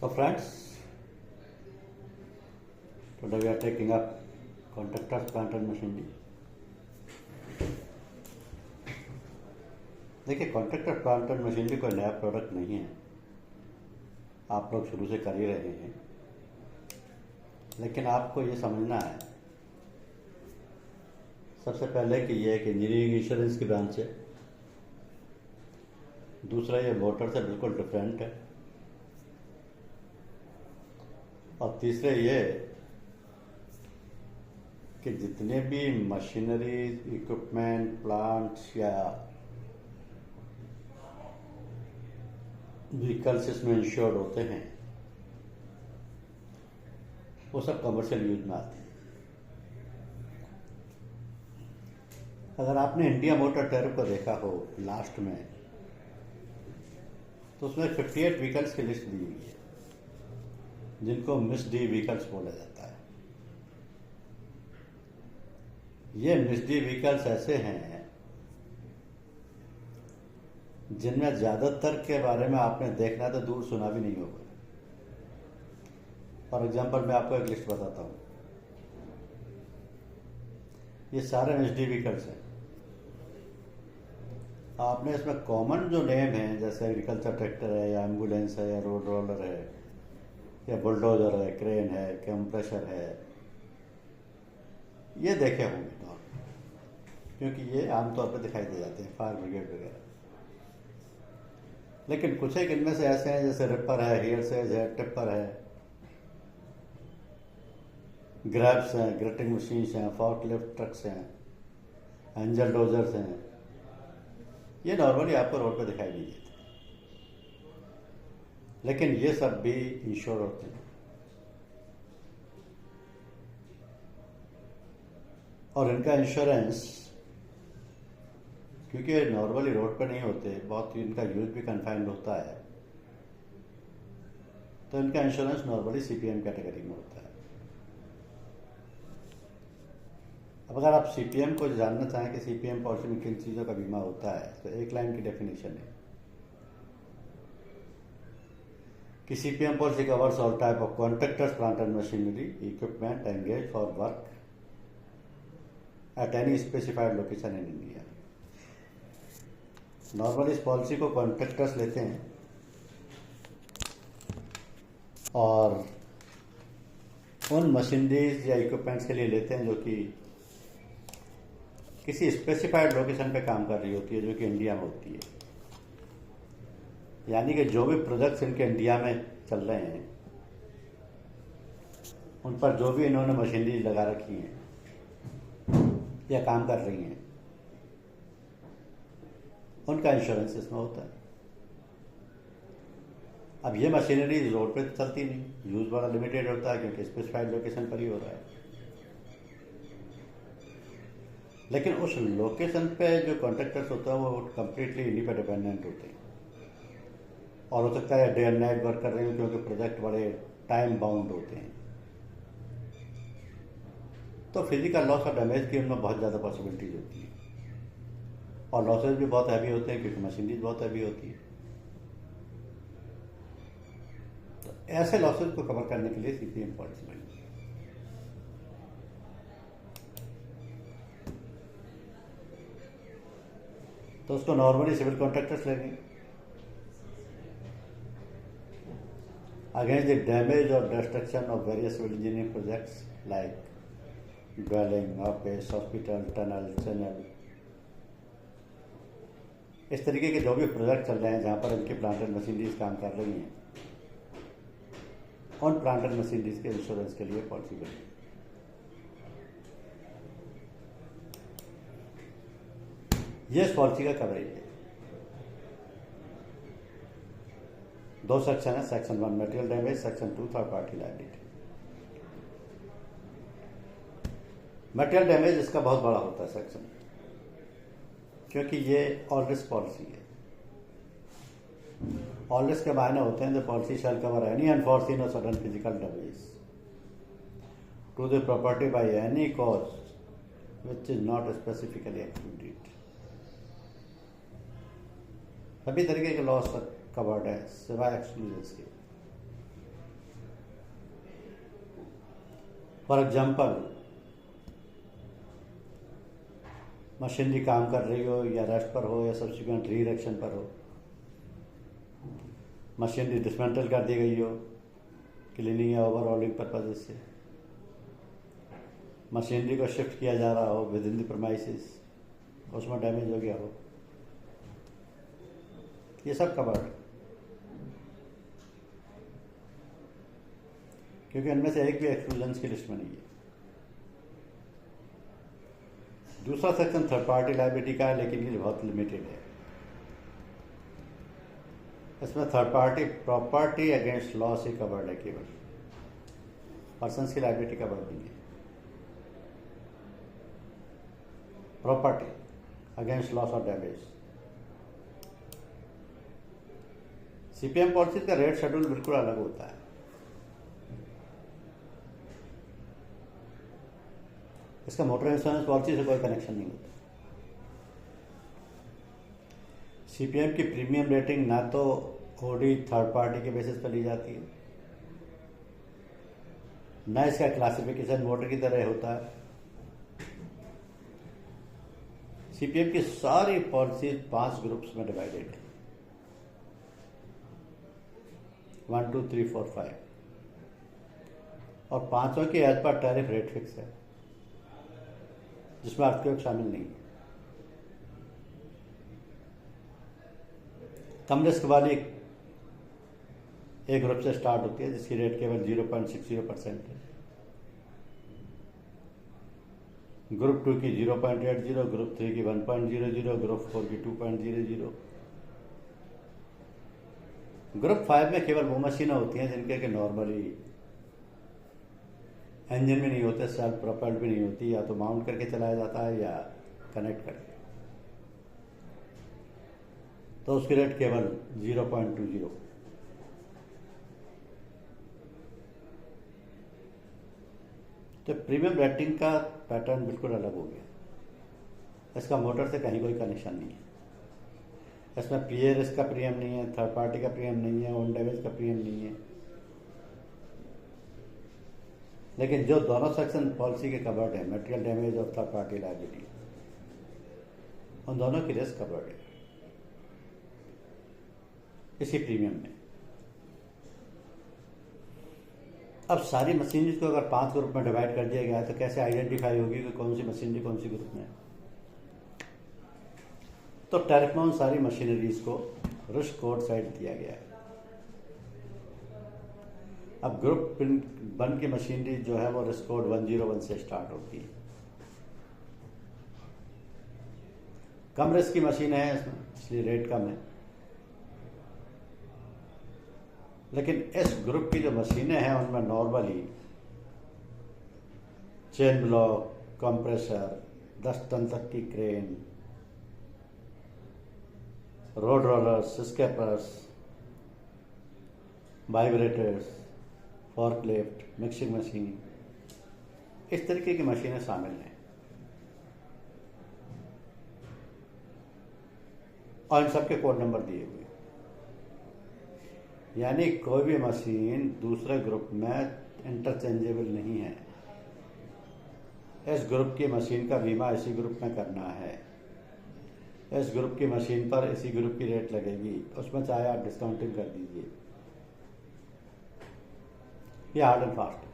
So friends, today we are taking up contractors plant and machinery. देखिए, contractor plant and machinery कोई नया product नहीं है, आप लोग शुरू से कर ही रहे हैं। लेकिन आपको ये समझना है सबसे पहले कि ये एक इंजीनियरिंग इंश्योरेंस की ब्रांच है, दूसरा ये मोटर से बिल्कुल डिफरेंट है, और तीसरे ये कि जितने भी मशीनरी, इक्विपमेंट, प्लांट्स या व्हीकल्स इसमें इंश्योर्ड होते हैं वो सब कमर्शियल यूज में आते हैं। अगर आपने इंडिया मोटर टैरिफ को देखा हो लास्ट में, तो उसमें 58 व्हीकल्स की लिस्ट दी हुई है जिनको मिस्ड व्हीकल्स बोला जाता है। ये मिस्ड व्हीकल्स ऐसे हैं जिनमें ज़्यादातर के बारे में आपने देखना तो दूर सुना भी नहीं होगा। फॉर एग्जाम्पल मैं आपको एक लिस्ट बताता हूँ। ये सारे मिस्ड व्हीकल्स हैं। आपने इसमें कॉमन जो नेम हैं, जैसे एग्रीकल्चर ट्रैक्टर है या एम्बुलेंस है या रोड रोलर है या बुलडोजर है, क्रेन है, कंप्रेशर है, ये देखे होंगे नॉर्मल, क्योंकि ये आमतौर पर दिखाई दे जाते हैं, फायर ब्रिगेड वगैरह। लेकिन कुछ एक इनमें से ऐसे हैं जैसे रिपर है, हेयर सेज है, टिप्पर है, ग्रैब्स हैं, ग्रेटिंग मशीन्स हैं, फॉर्कलिफ्ट ट्रक्स हैं, एंजल डोजर्स हैं। ये नॉर्मली आपको रोड पर दिखाई नहीं देते, लेकिन ये सब भी इंश्योर होते हैं। और इनका इंश्योरेंस, क्योंकि नॉर्मली रोड पर नहीं होते, बहुत इनका यूज भी कन्फाइंड होता है, तो इनका इंश्योरेंस नॉर्मली सीपीएम कैटेगरी में होता है। अब अगर आप सीपीएम को जानना चाहें कि सीपीएम पॉलिसी में किन चीज़ों का बीमा होता है, तो एक लाइन की डेफिनेशन है कि CPM policy covers all type of contractors plant and machinery equipment engage for work at any specified location in India. Normally इस पॉलिसी को कॉन्ट्रैक्टर्स लेते हैं और उन मशीनरीज या इक्विपमेंट्स के लिए लेते हैं जो कि किसी स्पेसिफाइड लोकेशन पे काम कर रही होती है, जो कि इंडिया में होती है। यानी कि जो भी प्रोजेक्ट्स इनके इंडिया में चल रहे हैं, उन पर जो भी इन्होंने मशीनरी लगा रखी हैं या काम कर रही हैं, उनका इंश्योरेंस इसमें होता है। अब ये मशीनरी रोड पे चलती नहीं, यूज बड़ा लिमिटेड होता है क्योंकि स्पेसिफाइड लोकेशन पर ही हो रहा है। लेकिन उस लोकेशन पे जो कॉन्ट्रैक्टर्स होता है वो कम्प्लीटली इन्हीं पर डिपेंडेंट होते हैं, और हो सकता है डे एंड नाइट वर्क कर रहे हो क्योंकि प्रोजेक्ट बड़े टाइम बाउंड होते हैं। तो फिजिकल लॉस और डैमेज की उनमें बहुत ज़्यादा पॉसिबिलिटीज होती है, और लॉसेज भी बहुत हैवी होते हैं क्योंकि मशीनरीज बहुत हैवी होती है। तो ऐसे लॉसेज को कवर करने के लिए सीपीएम पॉलिसी बनी। तो उसको नॉर्मली सिविल कॉन्ट्रैक्टर्स लेंगे अगेंस्ट द डैमेज और destruction of various civil engineering projects like dwelling, office, hospital, tunnel, channel. इस तरीके के जो भी प्रोजेक्ट चल रहे हैं जहाँ पर इनकी प्लांट एंड मशीनरीज काम कर रही हैं, उन प्लांट एंड मशीनरीज के इंश्योरेंस के लिए पॉलिसी बनी। ये इस पॉलिसी का कवरेज है। 2 सेक्शन है, section 1 material damage, section 2 third party liability. Material damage इसका बहुत बड़ा होता है सेक्शन, क्योंकि ये ऑल रिस्क पॉलिसी है। ऑल रिस्क के मायने होते हैं the policy shall cover any unforeseen और sudden physical damage to the property by any cause which is not specifically excluded. सभी तरीके के लॉस कवर्ड है सिवाय एक्सक्लूजन्स के। फॉर एग्जाम्पल, मशीनरी काम कर रही हो या रेस्ट पर हो या सब्सिक्वेंट री-इरेक्शन पर हो, मशीनरी डिसमेंटल कर दी गई हो क्लीनिंग या ओवरऑलिंग पर्पज से, मशीनरी को शिफ्ट किया जा रहा हो विद इन द प्रीमाइसेस, उसमें डैमेज हो गया हो, ये सब कवर्ड, क्योंकि इनमें से एक भी एक्सक्लूजन्स की लिस्ट में नहीं है। दूसरा सेक्शन थर्ड पार्टी लायबिलिटी का है, लेकिन ये बहुत लिमिटेड है। इसमें third party property against loss ही कवर्ड है, केवल पर्सन्स की लायबिलिटी कवर्ड नहीं है। प्रॉपर्टी अगेंस्ट लॉस और डैमेज। सीपीएम पॉलिसी का रेट शेड्यूल बिल्कुल अलग होता है। इसका मोटर इंश्योरेंस पॉलिसी से कोई कनेक्शन नहीं होता। सीपीएम की प्रीमियम रेटिंग ना तो ओडी थर्ड पार्टी के बेसिस पर ली जाती है, ना इसका क्लासिफिकेशन मोटर की तरह होता है। सीपीएम की सारी पॉलिसी 5 ग्रुप्स में डिवाइडेड है, 1, 2, 3, 4, 5, और पांचों की as per tariff rate fix है, जिसमें अर्थक्वेक शामिल नहीं है। कम रिस्क वाली एक ग्रुप से स्टार्ट होती है, जिसकी रेट केवल 0.60% है। ग्रुप 2 की 0.80, ग्रुप 3 की 1.00, ग्रुप 4 की 2.00। ग्रुप 5 में केवल वो मशीनें होती हैं जिनके कि नॉर्मली इंजन भी नहीं होते, सेल्फ प्रोपेल्ड भी नहीं होती, या तो माउंट करके चलाया जाता है या कनेक्ट करके, तो उसकी रेट केवल 0.20। तो प्रीमियम रेटिंग का पैटर्न बिल्कुल अलग हो गया। इसका मोटर से कहीं कोई कनेक्शन नहीं है। इसमें पीए रिस्क का प्रीमियम नहीं है, थर्ड पार्टी का प्रीमियम नहीं है, ओन डैमेज का प्रीमियम नहीं है। लेकिन जो दोनों सेक्शन पॉलिसी के कवर्ड है, मटेरियल डैमेज और थर्ड पार्टी लायबिलिटी, उन दोनों की रिस्क कवर्ड है इसी प्रीमियम में। अब सारी मशीनरी को अगर 5 ग्रुप में डिवाइड कर दिया गया है, तो कैसे आइडेंटिफाई होगी कि कौन सी मशीनरी कौन सी ग्रुप में है? तो टैरिफ में उन सारी मशीनरीज को रिस्क कोड साइड दिया गया है। अब ग्रुप 1 की मशीनरी जो है वो रिस्क कोड 101 से स्टार्ट होती है। कम रिस्क की मशीन है इसमें, इसलिए रेट कम है। लेकिन इस ग्रुप की जो मशीनें हैं उनमें normally chain block, compressor, 10 ton तक की crane, road rollers, scrapers, vibrators, forklift, mixing machine, इस तरीके की मशीनें शामिल हैं। और इन सबके कोड नंबर दिए हुए, यानी कोई भी मशीन दूसरे ग्रुप में इंटरचेंजेबल नहीं है। इस ग्रुप की मशीन का बीमा इसी ग्रुप में करना है, इस ग्रुप की मशीन पर इसी ग्रुप की रेट लगेगी, उसमें चाहे आप डिस्काउंटिंग कर दीजिए। ये हार्ड एंड फास्ट है।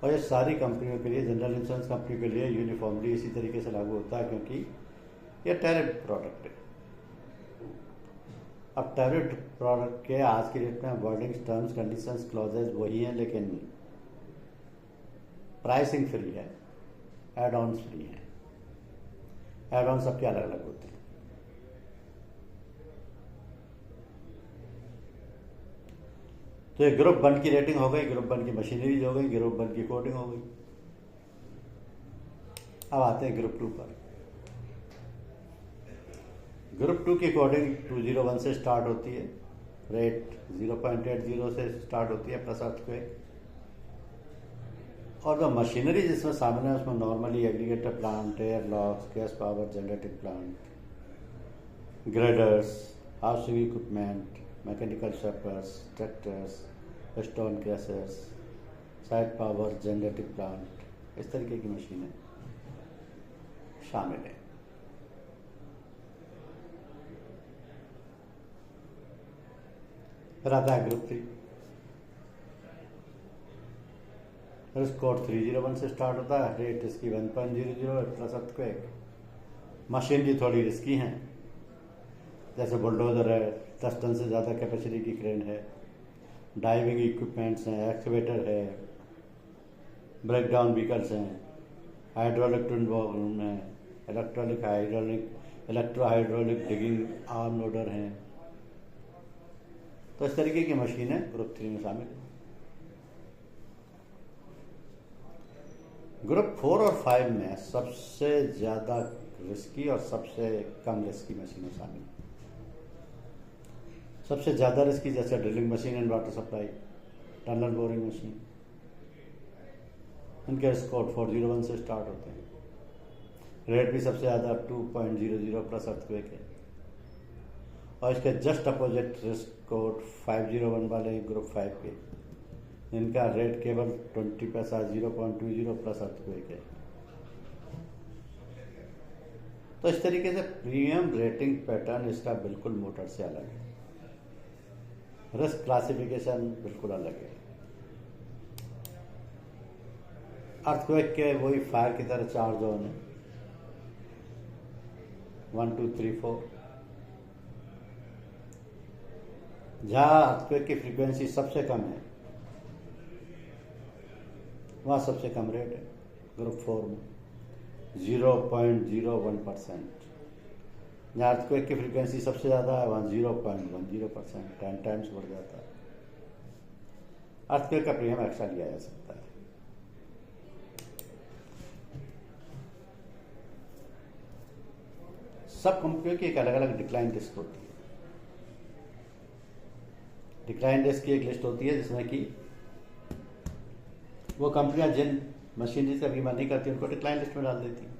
और ये सारी कंपनियों के लिए, जनरल इंश्योरेंस कंपनी के लिए यूनिफॉर्मली इसी तरीके से लागू होता है, क्योंकि ये टैरिफ प्रोडक्ट है। अब टैरिफ प्रोडक्ट के आज की डेट में वर्डिंग्स, टर्म्स, कंडीशंस, क्लॉजेज वही हैं, लेकिन प्राइसिंग फ्री है, एड ऑन्स फ्री है। एड ऑन सबके अलग अलग होते हैं। तो ये ग्रुप 1 की रेटिंग हो गई, ग्रुप 1 की मशीनरीज हो गई, ग्रुप 1 की कोडिंग हो गई। अब आते हैं ग्रुप 2 पर। ग्रुप 2 की कोडिंग 201 से स्टार्ट होती है, रेट 0.80 से स्टार्ट होती है प्लस अर्थक्वेक। और जो मशीनरी जिसमें शामिल है उसमें normally aggregator plant, air locks, gas power generating plant, graders, housing equipment, mechanical shapers, tractors, stone crushers, side power, generative plant, इस तरीके की मशीनें शामिल हैं। फिर आता है ग्रुप 3। रिस्क कोड 301 से स्टार्ट होता है। रेट इसकी 1.00 प्लस अर्थक्वेक। मशीनरी थोड़ी रिस्की हैं, जैसे बुलडोजर है, 10 टन से ज़्यादा कैपेसिटी की क्रेन है, डाइविंग इक्विपमेंट्स हैं, एक्सकेवेटर है, ब्रेक डाउन व्हीकल्स हैं, हाइड्रोलिक ट्विन वॉल्व हैं, electro hydraulic digging arm loader हैं। तो इस तरीके की मशीनें ग्रुप 3 में शामिल हैं। ग्रुप 4 और 5 में सबसे ज़्यादा रिस्की और सबसे कम रिस्की मशीनें शामिल हैं। सबसे ज़्यादा रिस्की जैसे drilling machine and water supply, tunnel boring machine, इनके रिस्क कोड 401 से स्टार्ट होते हैं। रेट भी सबसे ज़्यादा 2.00 प्लस अर्थक्वेक है। और इसके जस्ट अपोजिट रिस्क कोड 501 वाले ग्रुप 5 के, इनका रेट केवल 20 पैसा 0.20 प्लस अर्थक्वेक है। तो इस तरीके से प्रीमियम रेटिंग पैटर्न इसका बिल्कुल मोटर से अलग है। रिस्क क्लासिफिकेशन बिल्कुल अलग है। अर्थक्वेक के वही फायर की तरह 4 जोन है, 1, 2, 3, 4। जहाँ अर्थक्वेक की फ्रीक्वेंसी सबसे कम है वहाँ सबसे कम रेट है। ग्रुप 4 में 0.01%। जहाँ अर्थक्वेक की फ्रीक्वेंसी सबसे ज़्यादा है वहाँ 0.10%, 10 टाइम्स बढ़ जाता है। अर्थक्वेक का प्रीमियम एक्स्ट्रा लिया जा सकता है। सब कंपनियों की एक अलग अलग डिक्लाइन रिस्क होती है। डिक्लाइन रिस्क की एक लिस्ट होती है जिसमें कि वो कंपनियां जिन मशीनरीज का बीमा नहीं करती उनको डिक्लाइन लिस्ट में डाल देती हैं।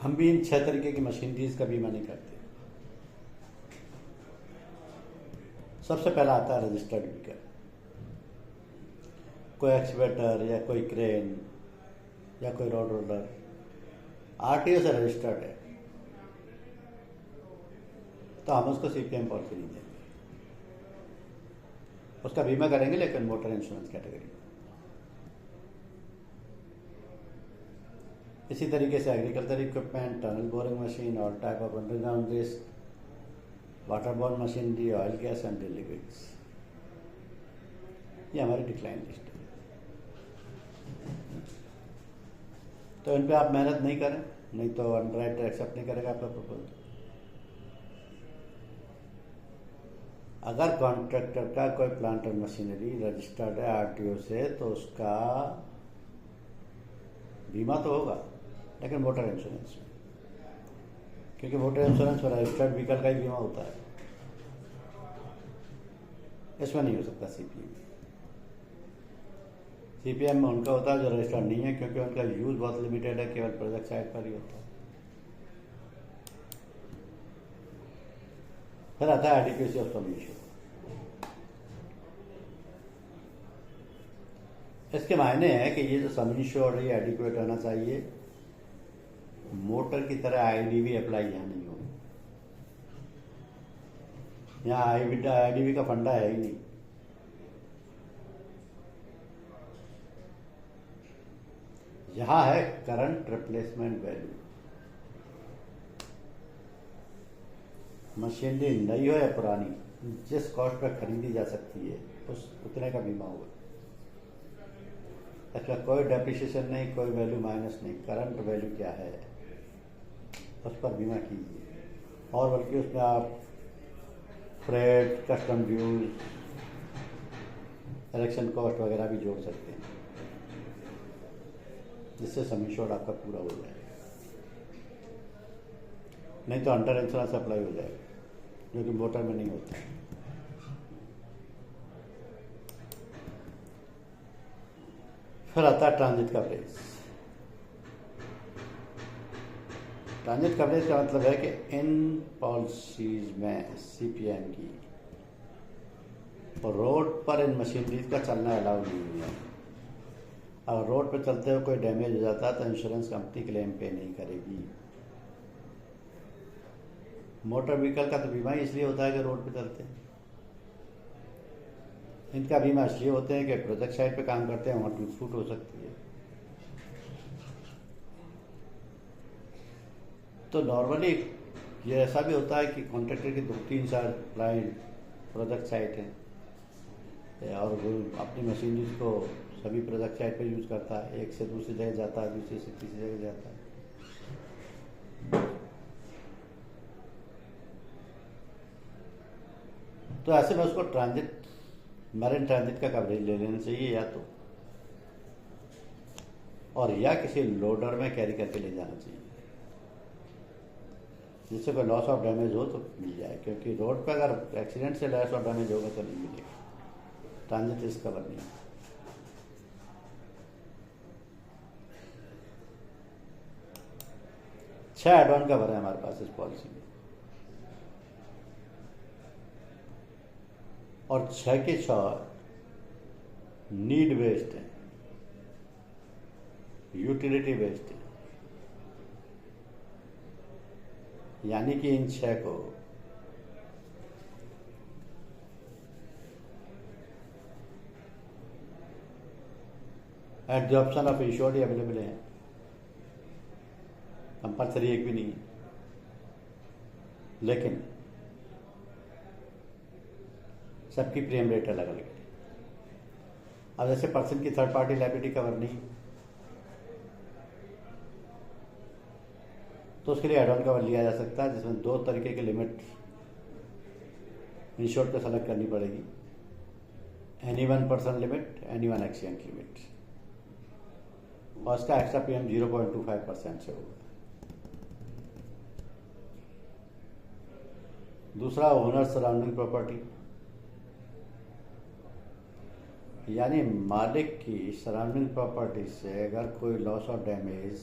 हम भी इन 6 तरीके की मशीनरीज का बीमा नहीं करते। सबसे पहला आता है रजिस्टर्ड व्हीकल। कोई एक्सकेवेटर या कोई क्रेन या कोई रोड रोलर आरटीओ से रजिस्टर्ड है तो हम उसको सीपीएम पॉलिसी नहीं देंगे। उसका बीमा करेंगे लेकिन मोटर इंश्योरेंस कैटेगरी। इसी तरीके से agriculture equipment, tunnel boring machine, all type of underground risk, water borne machinery, oil gas and liquids, ये हमारी डिक्लाइन लिस्ट है। तो इन पे आप मेहनत नहीं करें, नहीं तो अंडरराइटर एक्सेप्ट नहीं करेगा आपका प्रपोजल। अगर कॉन्ट्रैक्टर का कोई प्लांट और मशीनरी रजिस्टर्ड है आरटीओ से तो उसका बीमा तो होगा लेकिन मोटर इंश्योरेंस में, क्योंकि मोटर इंश्योरेंस में रजिस्टर्ड व्हीकल का ही बीमा होता है, इसमें नहीं हो सकता सीपीएम। सीपीएम में उनका होता है जो रजिस्टर्ड नहीं है, क्योंकि उनका यूज बहुत लिमिटेड है, केवल प्रोजेक्ट साइड पर ही होता है। फिर आता है एडिक्वेसी ऑफ सम इंश्योर। इसके मायने हैं कि ये जो सम इंश्योर है ये एडिक्वेट होना चाहिए। मोटर की तरह आईडीवी अप्लाई यहाँ नहीं होगा। यहाँ आईडीवी का फंडा है ही नहीं। यहाँ है करंट रिप्लेसमेंट वैल्यू। मशीनरी नई हो या पुरानी, जिस कॉस्ट पर खरीदी जा सकती है उस उतने का बीमा होगा। इसका कोई डेप्रिसिएशन नहीं, कोई वैल्यू माइनस नहीं, करंट वैल्यू क्या है उस पर बीमा कीजिए। और बल्कि उसमें आप freight, custom dues, erection cost वगैरह भी जोड़ सकते हैं, जिससे सम इंश्योर्ड आपका पूरा हो जाए। नहीं तो अंडर इंश्योरेंस अप्लाई हो जाएगा, जो कि मोटर में नहीं होता। फिर आता है ट्रांजिट कवरेज। ट्रांजिट कवरेज का मतलब है कि इन पॉलिसीज में सीपीएम की और रोड पर इन मशीनरीज का चलना अलाउ नहीं है। अगर रोड पर चलते हुए कोई डैमेज हो जाता है तो इंश्योरेंस कंपनी क्लेम पे नहीं करेगी। मोटर व्हीकल का तो बीमा ही इसलिए होता है कि रोड पे चलते हैं। इनका बीमा इसलिए होते हैं कि प्रोजेक्ट साइट पे काम करते हैं, वहाँ टूट फूट हो सकती है। तो नॉर्मली ये ऐसा भी होता है कि कॉन्ट्रैक्टर की 2-3 क्लाइंट प्रोजेक्ट साइट है और वो अपनी मशीनरी को सभी प्रोजेक्ट साइट पे यूज़ करता है, एक से दूसरी जगह जाता है, दूसरी से तीसरी जगह जाता है। तो ऐसे में उसको मरीन ट्रांजिट का कवरेज ले लेना चाहिए, या तो और या किसी लोडर में कैरी करके ले जाना चाहिए, जिससे कोई लॉस ऑफ डैमेज हो तो मिल जाए। क्योंकि रोड पर अगर एक्सीडेंट से लॉस ऑफ डैमेज होगा तो नहीं मिलेगा, ट्रांजिट रिस्क कवर नहीं है। छह एड ऑन कवर है हमारे पास इस पॉलिसी में, और 6 के 6 नीड बेस्ड है, यूटिलिटी बेस्ड है। यानी कि इन 6 को at the option of insured he available है, कंपल्सरी एक भी नहीं है। लेकिन सबकी प्रीमियम रेट अलग अलग है। अब जैसे पर्सन की थर्ड पार्टी लायबिलिटी कवर नहीं, तो उसके लिए एड ऑन कवर लिया जा सकता है, जिसमें 2 तरीके की लिमिट इंश्योर्ड को सेलेक्ट करनी पड़ेगी। Any one person limit, any one accident limit, और इसका एक्स्ट्रा प्रीमियम 0.25% से होगा। दूसरा, ओनर सराउंडिंग प्रॉपर्टी, यानी मालिक की सराउंडिंग प्रॉपर्टी से अगर कोई लॉस और डैमेज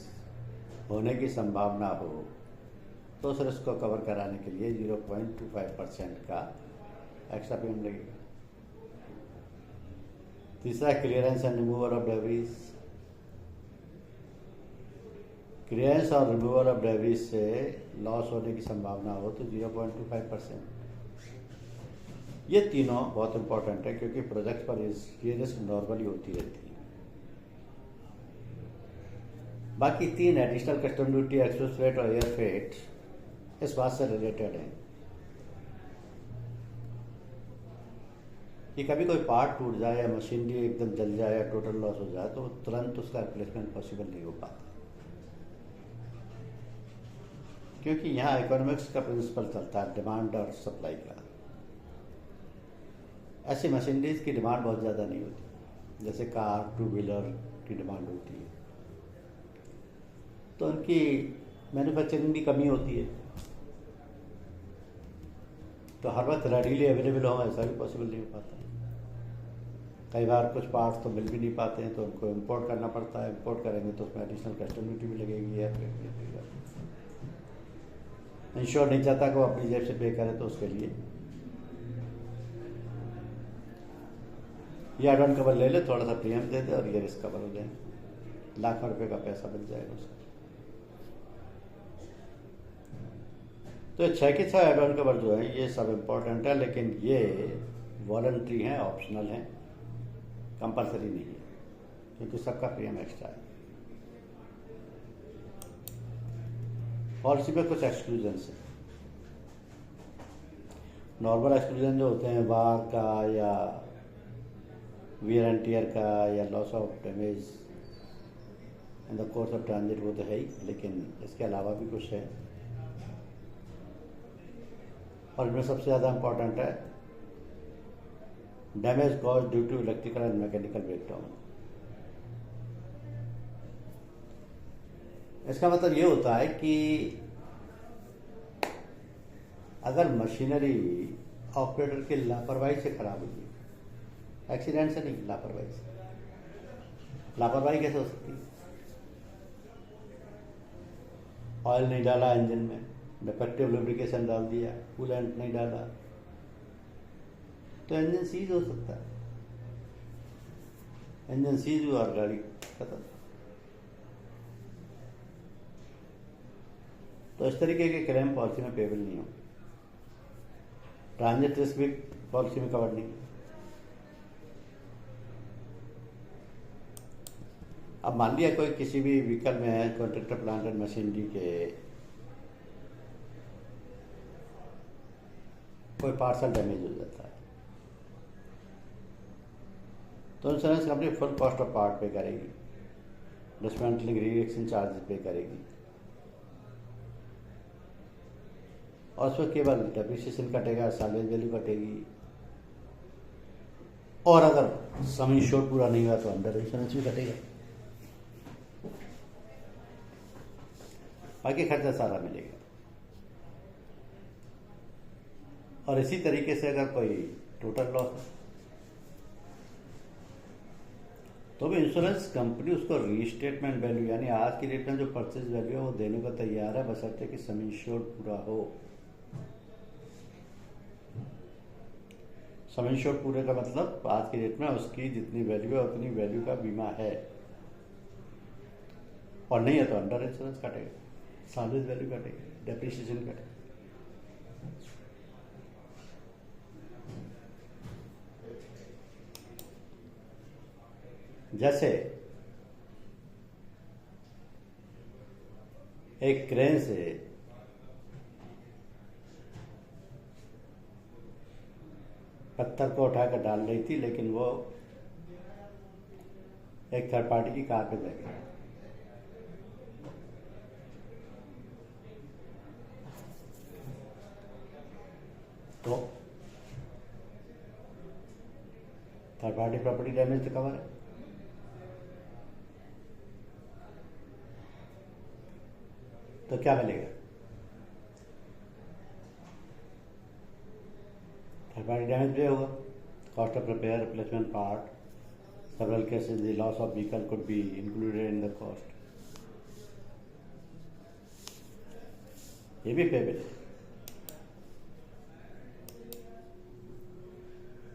होने की संभावना हो तो उस रिस्क को कवर कराने के लिए 0.25% का एक्स्ट्रा प्रीमियम लगेगा। तीसरा, clearance and removal of debris. Clearance और रिमूवल ऑफ डेब्रीज से लॉस होने की संभावना हो तो 0.25%। ये तीनों बहुत इंपॉर्टेंट है, क्योंकि प्रोजेक्ट पर ये रिस्क नॉर्मली होती रहती है। बाकी 3 additional custom duty, express freight और एयर फ्रेट इस बात से रिलेटेड है कि कभी कोई पार्ट टूट जाए या मशीनरी एकदम जल जाए या टोटल लॉस हो जाए तो तुरंत उसका रिप्लेसमेंट पॉसिबल नहीं हो पाता, क्योंकि यहाँ इकोनॉमिक्स का प्रिंसिपल चलता है, डिमांड और सप्लाई का। ऐसी मशीनरीज की डिमांड बहुत ज़्यादा नहीं होती, जैसे कार, 2 व्हीलर की डिमांड होती है, तो उनकी मैन्युफैक्चरिंग भी कमी होती है, तो हर वक्त रेडीली अवेलेबल हो ऐसा भी पॉसिबल नहीं हो पाता। कई बार कुछ पार्ट्स तो मिल भी नहीं पाते हैं, तो उनको इंपोर्ट करना पड़ता है। इंपोर्ट करेंगे तो उसमें एडिशनल कस्टम ड्यूटी भी लगेगी, या इंश्योर नहीं चाहता कि वो अपनी जेब से पे करे, तो उसके लिए ये एड ऑन कवर ले ले, थोड़ा सा प्रीमियम दे दे और ये रिस्क कवर हो जाए, लाखों रुपए का पैसा बच जाएगा उसका। तो 6 के 6 एड ऑन कवर जो है ये सब इम्पोर्टेंट है, लेकिन ये वॉलंटरी हैं, ऑप्शनल हैं, कंपल्सरी नहीं है, क्योंकि सबका प्रीमियम एक्स्ट्रा है। पॉलिसी पे कुछ एक्सक्लूजन्स हैं। नॉर्मल एक्सक्लूजन जो होते हैं वार का या वियर एंड टियर का या loss of damage in the course of transit, वो तो है ही, लेकिन इसके अलावा भी कुछ है। और इनमें सबसे ज़्यादा इम्पॉर्टेंट है damage cause due to electrical and mechanical breakdown. इसका मतलब ये होता है कि अगर मशीनरी ऑपरेटर की लापरवाही से खराब हुई है, एक्सीडेंट से नहीं, लापरवाही से। लापरवाही कैसे हो सकती है? ऑयल नहीं डाला इंजन में, डिफेक्टिव लुब्रिकेशन डाल दिया, कूलेंट नहीं डाला, तो इंजन सीज हो सकता है, इंजन सीज हुआ और गाड़ी खत्म। तो इस तरीके के क्लेम पॉलिसी में पेबल नहीं हो। ट्रांजिट रिस्क भी पॉलिसी में कवर नहीं। अब मान लिया कोई किसी भी व्हीकल में है, कॉन्ट्रैक्टर प्लांट एंड मशीनरी के कोई पार्सल डैमेज हो जाता है, तो insurance company full cost of part पे करेगी, डिसमेंटलिंग रीएक्शन चार्जेस पे करेगी, और उसमें केवल डेप्रिसिएशन कटेगा, सैलवेज वैल्यू कटेगी, और अगर सम इंश्योर्ड पूरा नहीं हुआ तो अंडर इंश्योरेंस भी कटेगा, बाकी खर्चा सारा मिलेगा। और इसी तरीके से अगर कोई टोटल लॉस है तो भी इंश्योरेंस कंपनी उसको रीस्टेटमेंट वैल्यू, यानी आज की डेट में जो परचेज वैल्यू है वो देने को तैयार है, बशर्ते कि सम इंश्योर्ड पूरा हो। सम इंश्योर्ड पूरे का मतलब आज की डेट में उसकी जितनी वैल्यू है उतनी वैल्यू का बीमा है, और नहीं है तो अंडर इंश्योरेंस कटेगा, सैलवेज वैल्यू कटेगी, डेप्रिसिएशन कटेगा। जैसे एक क्रेन से पत्थर को उठाकर डाल रही थी, लेकिन वो एक थर्ड पार्टी की कार पे जा गया, तो थर्ड पार्टी प्रॉपर्टी डैमेज तो कवर है। तो क्या मिलेगा? थर्ड पार्टी डैमेज भी होगा, cost of repair, replacement part, several cases the loss of vehicle could be included in the cost, ये भी पेबल है।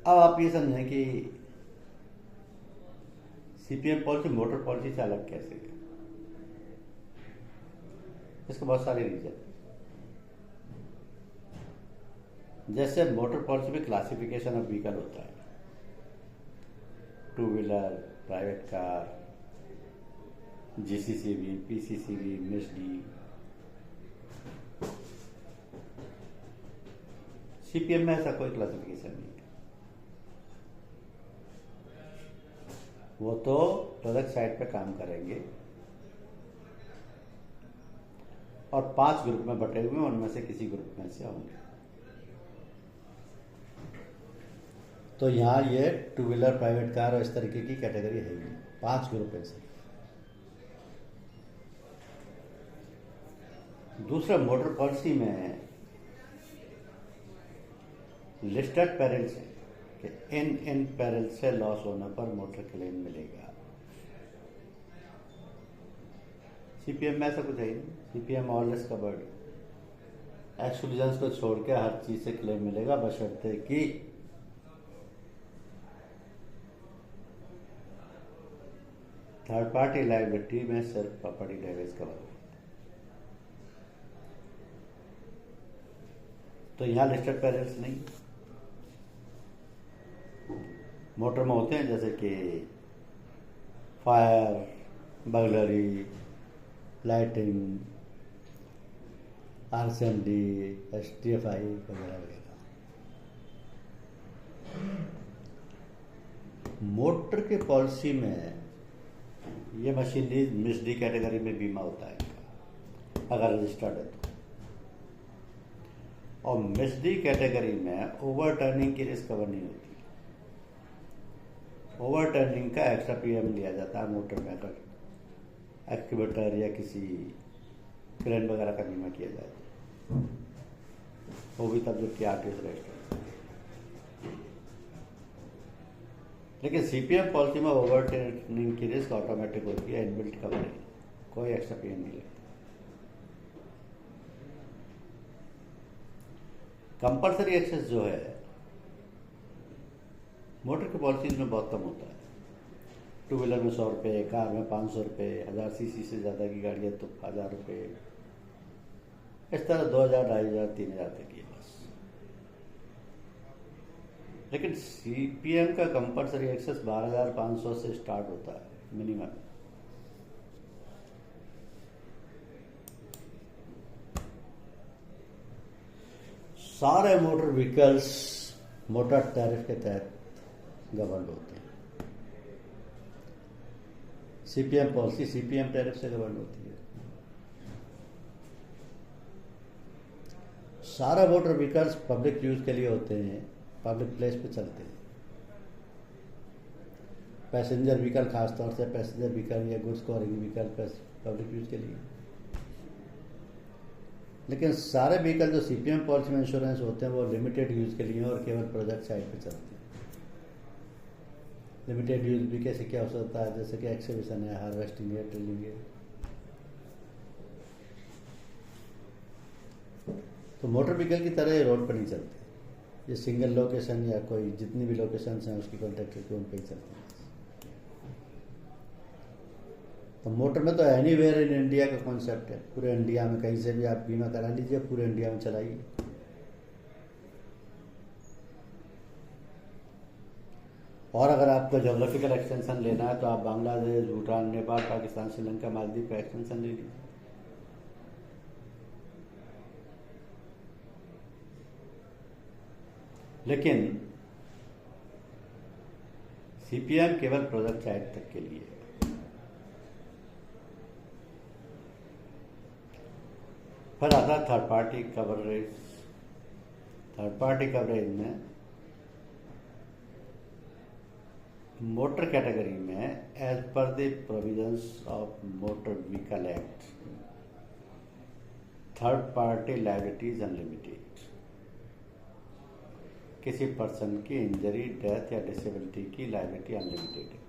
अब आप ये समझें कि सीपीएम पॉलिसी मोटर पॉलिसी से अलग कैसे है। इसके बहुत सारे रीजन। जैसे मोटर पॉलिसी में क्लासिफिकेशन ऑफ व्हीकल होता है, two wheeler, private car, GCCB, PCCB, misc D. CPM में ऐसा कोई क्लासिफिकेशन नहीं है, वो तो प्रोडक्ट साइड पे काम करेंगे और 5 ग्रुप में बटे हुए, उनमें से किसी ग्रुप में से होंगे। तो यहाँ ये टू व्हीलर, प्राइवेट कार और इस तरीके की कैटेगरी है ही 5 ग्रुप है से। दूसरा, मोटर पॉलिसी में लिस्टेड पेरेंट से कि इन पेरेंट से लॉस होने पर मोटर क्लेम मिलेगा। सीपीएम में ऐसा कुछ है ही नहीं, सीपीएम ऑलवेज कवर्ड, एक्सक्लूजन्स को छोड़ के हर चीज से क्लेम मिलेगा, बशर्ते कि थर्ड पार्टी लायबिलिटी में सिर्फ प्रॉपर्टी डैमेज कवर हो। तो यहाँ लिस्टेड पेरेंट्स नहीं, मोटर में होते हैं जैसे कि फायर, बर्गलरी, लाइटिंग, आरसीएमडी, एसटीएफआई वगैरह वगैरह। मोटर के पॉलिसी में ये मशीनरी मिसडी कैटेगरी में बीमा होता है अगर रजिस्टर्ड है तो, और मिसडी कैटेगरी में ओवरटर्निंग की रिस्क कवर नहीं होती। ओवरटर्निंग का एक्स्ट्रा प्रीमियम लिया जाता है मोटर में, अगर एक्टिवेटर या किसी क्रेन वगैरह का बीमा किया जाए, वो भी तब जबकि आरटीओ से रजिस्टर्ड। लेकिन सीपीएम पॉलिसी में ओवरटर्निंग की रिस्क ऑटोमेटिक होती है, इनबिल्ट कवर है, कोई एक्स्ट्रा प्रीमियम नहीं लगता। कंपल्सरी एक्सेस जो है मोटर की पॉलिसीज में बहुत कम होता है। टू व्हीलर में 100 रुपये, कार में 500 रुपये, 1000 सीसी से ज़्यादा की गाड़ी है तो 1000 रुपये, इस तरह 2000, 2500, 3000 तक ही है बस। लेकिन सीपीएम का कंपल्सरी एक्सेस 12500 से स्टार्ट होता है मिनिमम। सारे मोटर व्हीकल्स मोटर टैरिफ के तहत गवर्न होते हैं। सीपीएम पॉलिसी सीपीएम टैरिफ से गवर्न होती है। सारा मोटर व्हीकल्स पब्लिक यूज के लिए होते हैं, पब्लिक प्लेस पे चलते हैं। पैसेंजर व्हीकल, खासतौर से पैसेंजर व्हीकल या goods carrying vehicle public use के लिए। लेकिन सारे व्हीकल जो सीपीएम पॉलिसी में इंश्योरेंस होते हैं वो लिमिटेड यूज के लिए और केवल प्रोजेक्ट साइट पे चलते हैं। लिमिटेड यूज भी कैसे क्या हो सकता है, जैसे कि एक्सहिबिशन है, हार्वेस्टिंग है, ड्रिलिंग है। तो मोटर व्हीकल की तरह रोड पर नहीं चलते, ये सिंगल लोकेशन या कोई जितनी भी लोकेशन हैं उसकी कॉन्ट्रैक्टर के उन पर ही चलते हैं। तो मोटर में तो एनीवेयर इन इंडिया का कॉन्सेप्ट है। पूरे इंडिया में कहीं से भी आप बीमा करा लीजिए, पूरे इंडिया में चलाइए। और अगर आपको जोग्राफिकल एक्सटेंशन लेना है तो आप बांग्लादेश, भूटान, नेपाल, पाकिस्तान, श्रीलंका, मालदीव का एक्सटेंशन ले लीजिए। लेकिन सीपीएम केवल प्रोजेक्ट साइट तक के लिए है। फिर आता है third party coverage. Third party coverage में मोटर कैटेगरी में as per the provisions of motor vehicle act third party liabilities unlimited. किसी पर्सन की इंजरी, डेथ या डिसेबिलिटी की लायबिलिटी अनलिमिटेड है।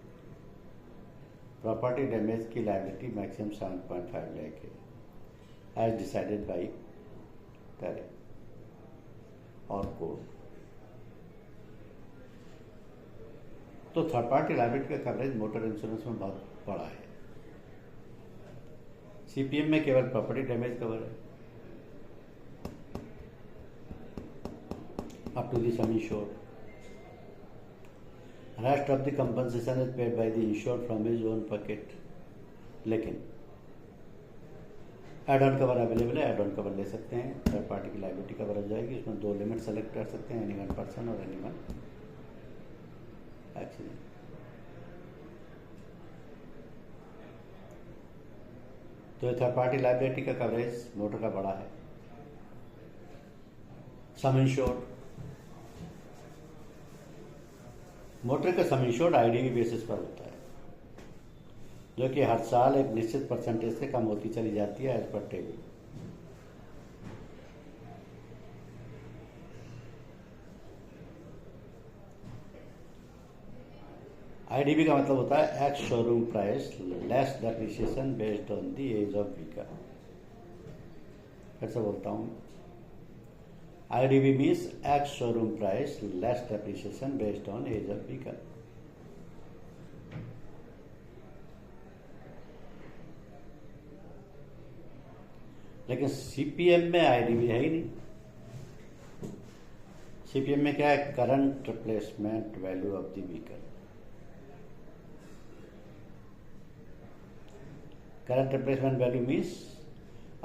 प्रॉपर्टी डैमेज की लायबिलिटी मैक्सिमम 7.5 लाख है as decided by tariff और कोड। तो थर्ड पार्टी लायबिलिटी का कवरेज मोटर इंश्योरेंस में बहुत बड़ा है। सीपीएम में केवल प्रॉपर्टी डैमेज कवर है up to the sum insured. Rest of the compensation is paid by the insured from his own pocket. लेकिन एड ऑन कवर अवेलेबल है, एड ऑन कवर ले सकते हैं। थर्ड पार्टी की liability cover हो जाएगी। इसमें 2 लिमिट सेलेक्ट कर सकते हैं, एनी वन पर्सन और एनी वन एक्सीडेंट। तो थर्ड पार्टी लायबिलिटी का कवरेज मोटर का बड़ा है। सम इंश्योर्ड, मोटर का सम इंश्योर्ड आईडीवी बेसिस पर होता है, जो कि हर साल एक निश्चित परसेंटेज से कम होती चली जाती है एज पर टेबल। आईडीबी का मतलब होता है ex showroom price less depreciation based on the age of vehicle. फिर से बोलता हूं, IDV means ex showroom price less depreciation based on age of vehicle. लेकिन सीपीएम में आईडीबी है ही नहीं। सीपीएम में क्या है, current replacement value of the vehicle. Current replacement value means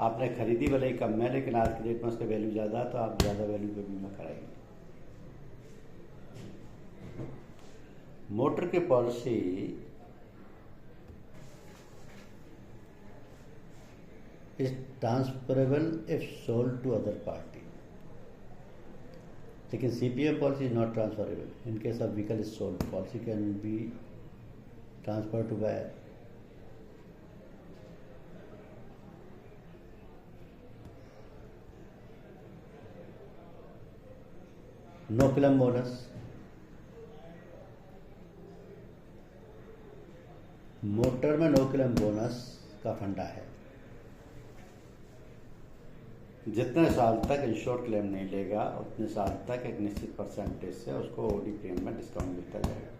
आपने खरीदी भले ही कम है, लेकिन आज की डेट में उसका वैल्यू ज्यादा है तो आप ज्यादा वैल्यू पे बीमा कराएंगे। मोटर की policy is transferable if sold to other party. लेकिन CPM policy is not transferable. In case of vehicle is sold, policy can be transferred to buyer. No claim bonus. Motor में no claim bonus का फंडा है। जितने साल तक insured claim नहीं लेगा उतने साल तक एक निश्चित परसेंटेज से उसको ओडी प्रीमियम में डिस्काउंट मिलता जाएगा,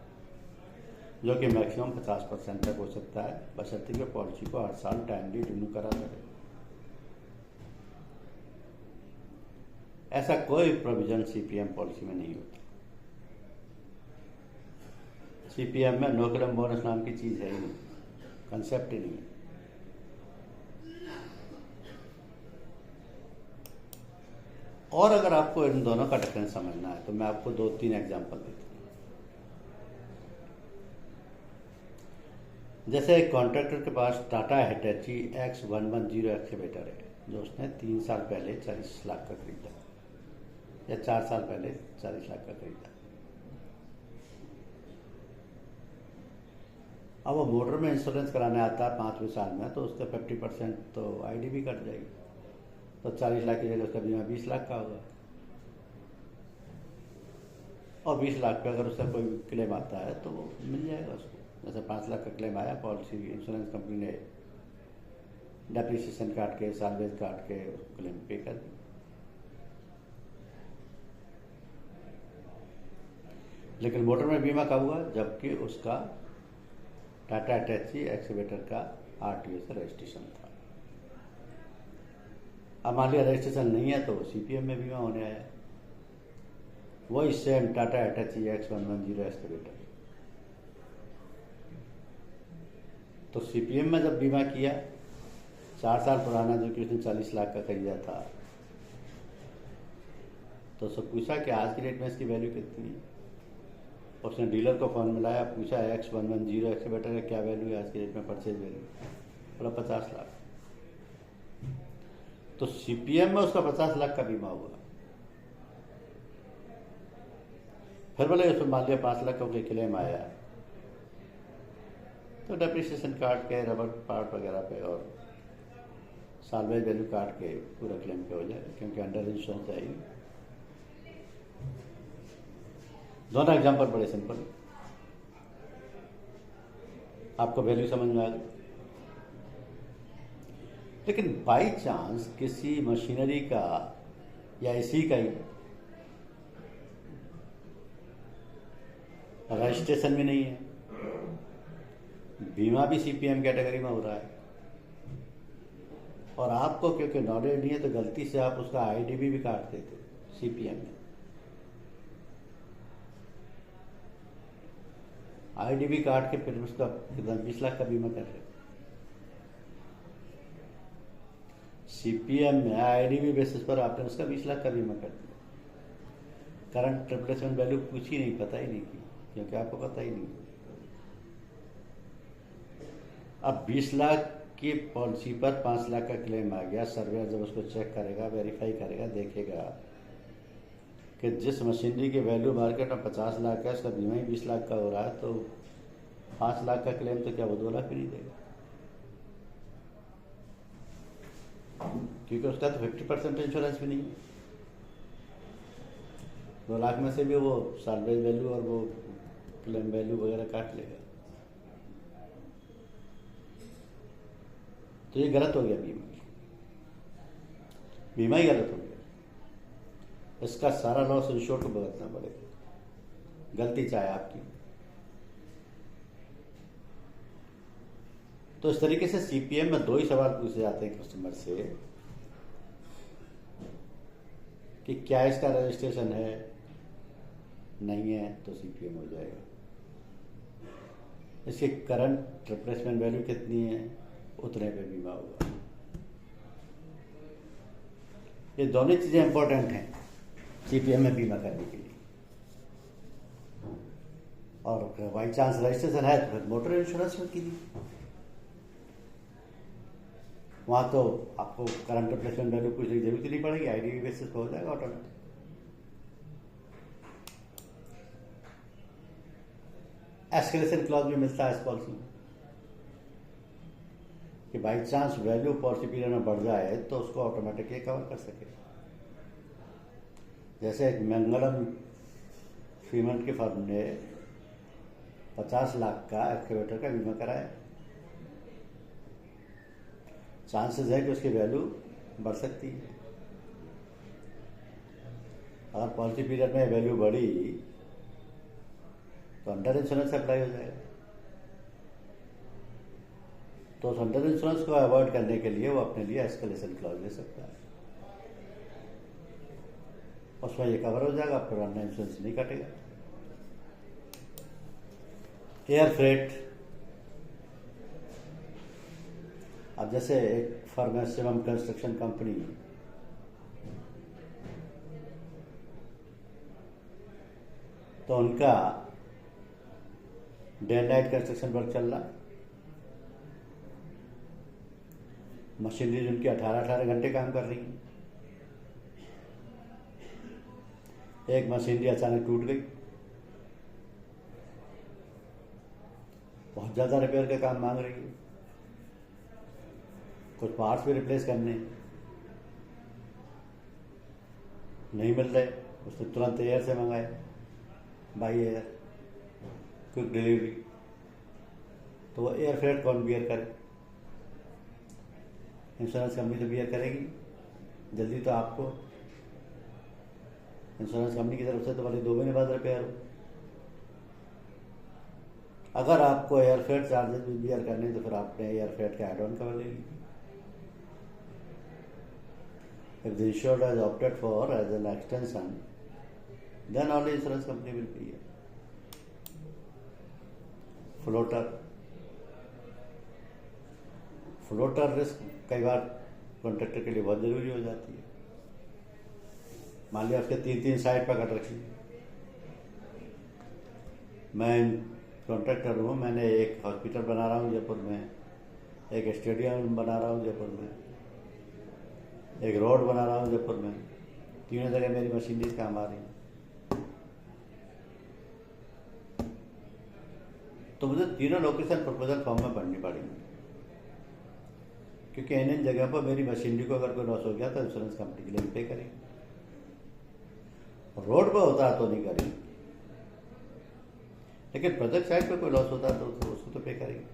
जो कि मैक्सिमम 50% तक हो सकता है, बशर्ते कि पॉलिसी को हर साल टाइमली रिन्यू करा करे। ऐसा कोई प्रोविजन सीपीएम पॉलिसी में नहीं होता। सीपीएम में नो क्लेम बोनस नाम की चीज है ही नहीं, कंसेप्ट ही नहीं है। और अगर आपको इन दोनों का डिफरेंस समझना है तो मैं आपको 2-3 एग्जांपल देता हूँ। जैसे एक कॉन्ट्रैक्टर के पास टाटा हिटैची X110 एक्सकेवेटर है, जो उसने 3 साल पहले 40 लाख का खरीदा, या 4 साल पहले 40 लाख का खरीदा। अब वो मोटर में इंश्योरेंस कराने आता है 5वें साल में, तो उसका 50% तो आईडीबी कट जाएगी, तो 40 लाख की जगह उसका बीमा 20 लाख का होगा। और 20 लाख पे अगर उसका कोई क्लेम आता है तो वो मिल जाएगा उसको। जैसे 5 लाख का क्लेम आया, पॉलिसी इंश्योरेंस कंपनी ने डेप्रिसिएशन काट के, सालवेज काट के उसको क्लेम पे कर दी। लेकिन मोटर में बीमा कब हुआ? जबकि उसका टाटा हिटैची एक्सकेवेटर का आरटीओ से रजिस्ट्रेशन था। अब मान लिया रजिस्ट्रेशन नहीं है तो सीपीएम में बीमा होने आया। वही सेम टाटा हिटैची X110 एक्सकेवेटर, तो सीपीएम में जब बीमा किया 4 साल पुराना, जो कि उसने 40 लाख का खरीदा था, तो उससे पूछा कि आज की डेट में इसकी वैल्यू कितनी है। उसने डीलर को फोन मिलाया, पूछा X110 एक्सकेवेटर का क्या वैल्यू है आज की डेट में, परचेज वैल्यू, बोला 50 लाख। तो सीपीएम में उसका 50 लाख का बीमा हुआ। फिर बोले उसमें मान लिया 5 लाख का कोई क्लेम आया, तो डेप्रिसिएशन काट के, रबर पार्ट वगैरह पे और सालवेज वैल्यू काट के पूरा क्लेम पे हो जाएगा, क्योंकि अंडर इंश्योरेंस है ही। दोनों एग्जाम्पल बड़े सिंपल, आपको वैल्यू समझ में आ गई। लेकिन बाई चांस किसी मशीनरी का या इसी का ही रजिस्ट्रेशन भी नहीं है, बीमा भी सीपीएम कैटेगरी में हो रहा है, और आपको क्योंकि नॉलेज नहीं है तो गलती से आप उसका आईडीबी भी काट देते सीपीएम में। आईडीबी काट के फिर उसका कितना 20 लाख का बीमा कर रहे। सीपीएम में आईडीबी बेसिस पर आपने उसका 20 लाख का बीमा कर दिया। करंट रिप्लेसमेंट वैल्यू पूछी नहीं, पता ही नहीं की, क्योंकि आपको पता ही नहीं। अब 20 लाख की पॉलिसी पर 5 लाख का क्लेम आ गया, सर्वेयर जब उसको चेक करेगा, वेरीफाई करेगा, देखेगा कि जिस मशीनरी की वैल्यू मार्केट में 50 लाख है, उसका बीमा ही 20 लाख का हो रहा है, तो 5 लाख का क्लेम तो क्या वो 2 लाख भी नहीं देगा, क्योंकि उसका तो 50% इंश्योरेंस भी नहीं है। 2 लाख में से भी वो सालवेज वैल्यू और वो क्लेम वैल्यू वगैरह काट लेगा। तो ये गलत हो गया, बीमा ही गलत हो गया। इसका सारा लॉस इंश्योर को भुगतना पड़ेगा, गलती चाहे आपकी। तो इस तरीके से सीपीएम में 2 ही सवाल पूछे जाते हैं कस्टमर से कि क्या इसका रजिस्ट्रेशन है, नहीं है तो सीपीएम हो जाएगा। इसकी करंट रिप्लेसमेंट वैल्यू कितनी है, उतने पे बीमा होगा। ये दोनों चीजें इंपॉर्टेंट हैं सीपीएम में बीमा करने के लिए। और बाई चांस रजिस्ट्रेशन है तो फिर मोटर इंश्योरेंस में कीजिए, वहां तो आपको करंट रिप्लेसमेंट वैल्यू कुछ जरूरत नहीं पड़ेगी, आईडीबी बेसिस पे हो जाएगा ऑटोमेटिक। एस्केलेशन क्लॉज भी मिलता है इस पॉलिसी में कि by chance value policy period में बढ़ जाए तो उसको ऑटोमेटिकली कवर कर सके। जैसे एक मंगलम सीमेंट की फर्म ने 50 लाख का एक्सकेवेटर का बीमा कराया, चांसेस है कि उसकी वैल्यू बढ़ सकती है, अगर पॉलिसी पीरियड में वैल्यू बढ़ी तो अंडर इंश्योरेंस अप्लाई हो जाएगा। तो उस अंडर इंश्योरेंस को अवॉइड करने के लिए वो अपने लिए एस्केलेशन क्लॉज ले सकता है, उसमें ये कवर हो जाएगा, फिर अंडर इंश्योरेंस नहीं कटेगा। एयर फ्रेट, अब जैसे एक फर्म है शिवम कंस्ट्रक्शन कंपनी, तो उनका day and night construction work चल रहा, मशीनरीज उनकी 18-18 घंटे काम कर रही है। एक मशीनरी अचानक टूट गई, बहुत ज़्यादा रिपेयर का काम मांग रही है, कुछ पार्ट्स भी रिप्लेस करने नहीं मिल रहे, उसने तुरंत एयर से मंगाए, बाई एयर, क्विक डिलीवरी। तो वो एयर फ्रेट कौन बियर करे? इंश्योरेंस कंपनी तो बियर करेगी, जल्दी तो आपको इंश्योरेंस कंपनी की तरफ से तो वाली 2 महीने बाद रिपेयर हो। अगर आपको एयर फ्रेट चार्जेस भी बियर करने तो फिर आपने एयर फ्रेट का एड ऑन कवर ले लीजिए। If the insured has opted for as an extension, then only insurance company will pay it. Floater risk कई बार कॉन्ट्रैक्टर के लिए बहुत जरूरी हो जाती है। मान लिया उसके 3-3 साइट पकड़ रखी, मैं कॉन्ट्रैक्टर हूँ, मैंने एक हॉस्पिटल बना रहा हूँ जयपुर में, एक स्टेडियम बना रहा हूँ जयपुर में, एक रोड बना रहा हूँ जयपुर में, तीनों जगह मेरी मशीनरी काम आ रही है। तो मुझे तीनों लोकेशन प्रपोजल फॉर्म में भरनी पड़ेगी, क्योंकि इन जगह पर मेरी मशीनरी को अगर कोई लॉस हो गया तो इंश्योरेंस कंपनी के लिए पे करेगी, रोड पर होता है तो नहीं करेगी, लेकिन प्रोजेक्ट साइट पर कोई लॉस होता है तो उसको तो पे करेगी।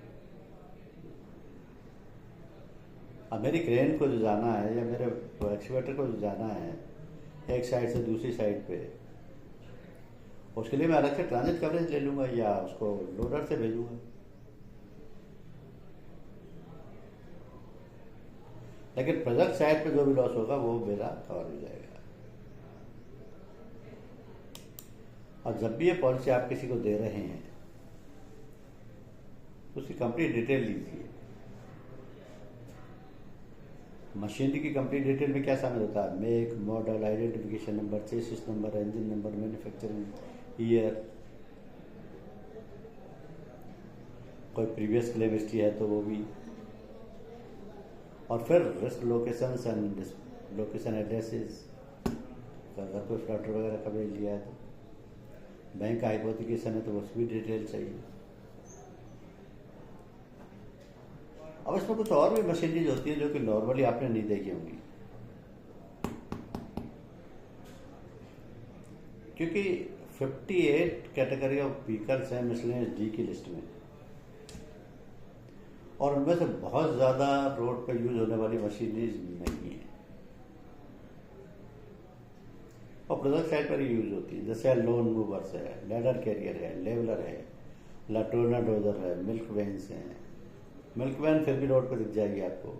अब मेरी क्रेन को जो जाना है या मेरे एक्सकेवेटर को जो जाना है एक साइड से दूसरी साइड पे, उसके लिए मैं अलग से ट्रांजिट कवरेज ले लूंगा या उसको लोडर से भेजूंगा, लेकिन प्रोजेक्ट साइट पे जो भी लॉस होगा वो मेरा कवर हो जाएगा। और जब भी ये पॉलिसी आप किसी को दे रहे हैं उसकी कंप्लीट डिटेल लीजिए। मशीनरी की कंप्लीट डिटेल में क्या शामिल होता है? Make, model, identification number, chassis number, engine number, manufacturing year, कोई प्रीवियस क्लेम हिस्ट्री है तो वो भी, और फिर risk locations and location addresses, अगर कोई फ्लटर वगैरह कभी लिया है तो, बैंक का हाइपोथिकेशन है तो उसकी भी डिटेल चाहिए। अब इसमें कुछ और भी मशीनरीज होती है जो कि नॉर्मली आपने नहीं देखी होंगी, क्योंकि 58 कैटेगरी ऑफ व्हीकल्स हैं मिसलेनियस डी की लिस्ट में, और उनमें से बहुत ज़्यादा रोड पर यूज होने वाली मशीनरीज नहीं है और प्रोजेक्ट साइड पर ही यूज होती है। जैसे लोन मूवर्स है, लैडर कैरियर है, लेवलर है, लाटोना डोजर है, मिल्क वैन्स हैं। मिल्क वैन फिर भी रोड पर दिख जाएगी आपको,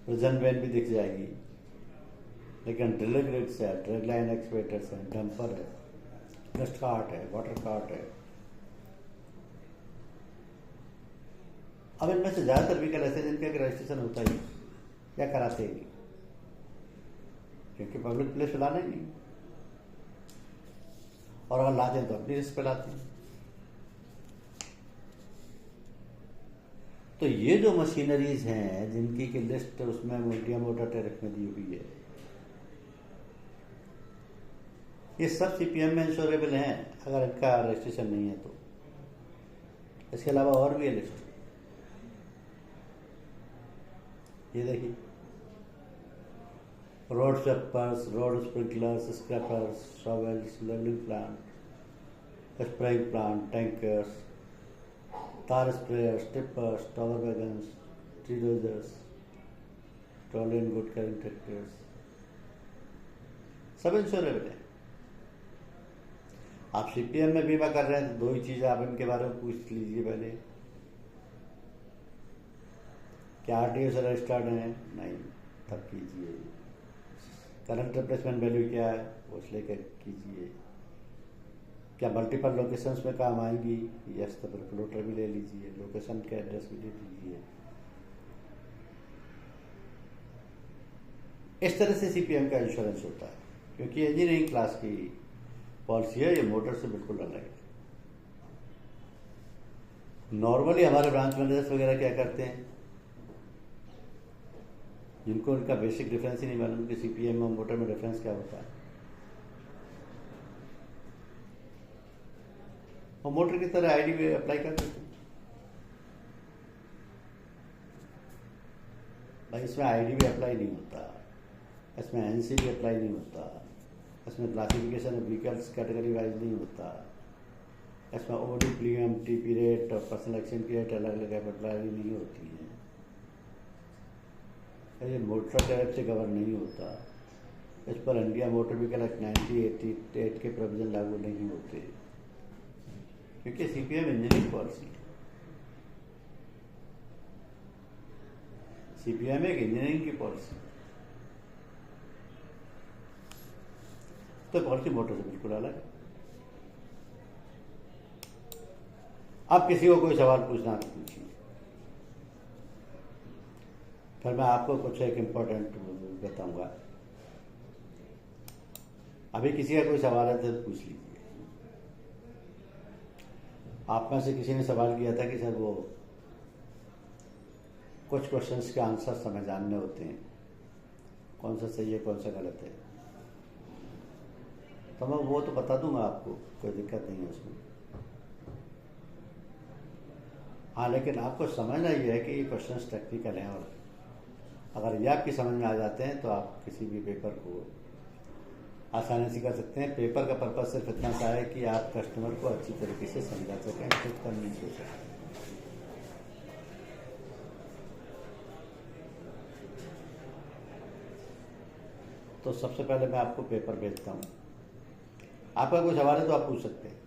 प्रिजन वैन भी दिख जाएगी, लेकिन ड्रिलिंग रिग्स है, ड्रैग लाइन एक्सकेवेटर्स हैं, डंपर है, डस्ट कार्ट है, वाटर कार्ट है। अब इनमें से ज़्यादातर व्हीकल ऐसे जिनका रजिस्ट्रेशन होता ही या कराते ही नहीं, क्योंकि पब्लिक प्लेस पे लाना ही नहीं, और अगर लाते हैं तो अपनी रिस्क पे लाते हैं। तो ये जो मशीनरीज हैं जिनकी की लिस्ट उसमें इंडिया मोटर टैरिफ में दी हुई है, ये सब सीपीएम में इंश्योरेबल हैं अगर इनका रजिस्ट्रेशन नहीं है तो। इसके अलावा और भी है लिस्ट, ये देखिए, road sweepers, road sprinklers, scrapers, shovels, levelling plant, spraying plant, tankers, tar sprayers, tippers, tower wagons, tree dozers, trolley and good carrying tractors, सब इंश्योरेबल है। आप सीपीएम में बीमा कर रहे हैं तो 2 ही चीज़ आप इनके बारे में पूछ लीजिए पहले, क्या आरटीओ से रजिस्टर्ड है, नहीं, तब कीजिए। करंट रिप्लेसमेंट वैल्यू क्या है, वो लेकर कीजिए। क्या मल्टीपल लोकेशंस में काम आएंगी, यस, तो फिर फ्लोटर भी ले लीजिए, लोकेशन का एड्रेस भी ले लीजिए। इस तरह से सीपीएम का इंश्योरेंस होता है, क्योंकि इंजीनियरिंग क्लास की पॉलिसी है, ये मोटर से बिल्कुल अलग है। नॉर्मली हमारे ब्रांच मैनेजर्स वगैरह क्या करते हैं, जिनको उनका बेसिक डिफरेंस ही नहीं मालूम कि सीपीएम और मोटर में डिफरेंस क्या होता है, और मोटर की तरह आईडी भी अप्लाई कर देते हैं। भाई इसमें आईडी भी अप्लाई नहीं होता, इसमें एनसी भी अप्लाई नहीं होता, इसमें classification of vehicles category wise नहीं होता, इसमें ओडी प्रीमियम टीपी रेट और पर्सनल एक्शन की रेट अलग अलग अप्लाई नहीं होती है। ये मोटर टैरिफ से कवर नहीं होता, इस पर इंडिया मोटर व्हीकल एक्ट 1988 के प्रोविजन लागू नहीं होते, क्योंकि सीपीएम इंजीनियरिंग पॉलिसी है। सीपीएम एक इंजीनियरिंग की पॉलिसी, तो पॉलिसी मोटर से बिल्कुल अलग है। अब किसी को कोई सवाल पूछना तो पूछिए, फिर मैं आपको कुछ एक इम्पोर्टेंट बताऊंगा। अभी किसी का कोई सवाल है तो पूछ लीजिए। आप में से किसी ने सवाल किया था कि सर वो कुछ क्वेश्चंस के आंसर हमें जानने होते हैं, कौन सा सही है कौन सा गलत है, तो मैं वो तो बता दूंगा आपको, कोई दिक्कत नहीं है उसमें। हाँ, लेकिन आपको समझना ये है कि ये क्वेश्चंस टेक्निकल हैं, और अगर ये आपकी समझ में आ जाते हैं तो आप किसी भी पेपर को आसानी से कर सकते हैं। पेपर का पर्पज सिर्फ इतना सा है कि आप कस्टमर को अच्छी तरीके से समझा सकें, खुद कन्विंस हो सकें। तो सबसे पहले मैं आपको पेपर भेजता हूँ, आपका कोई सवाल है तो आप पूछ सकते हैं।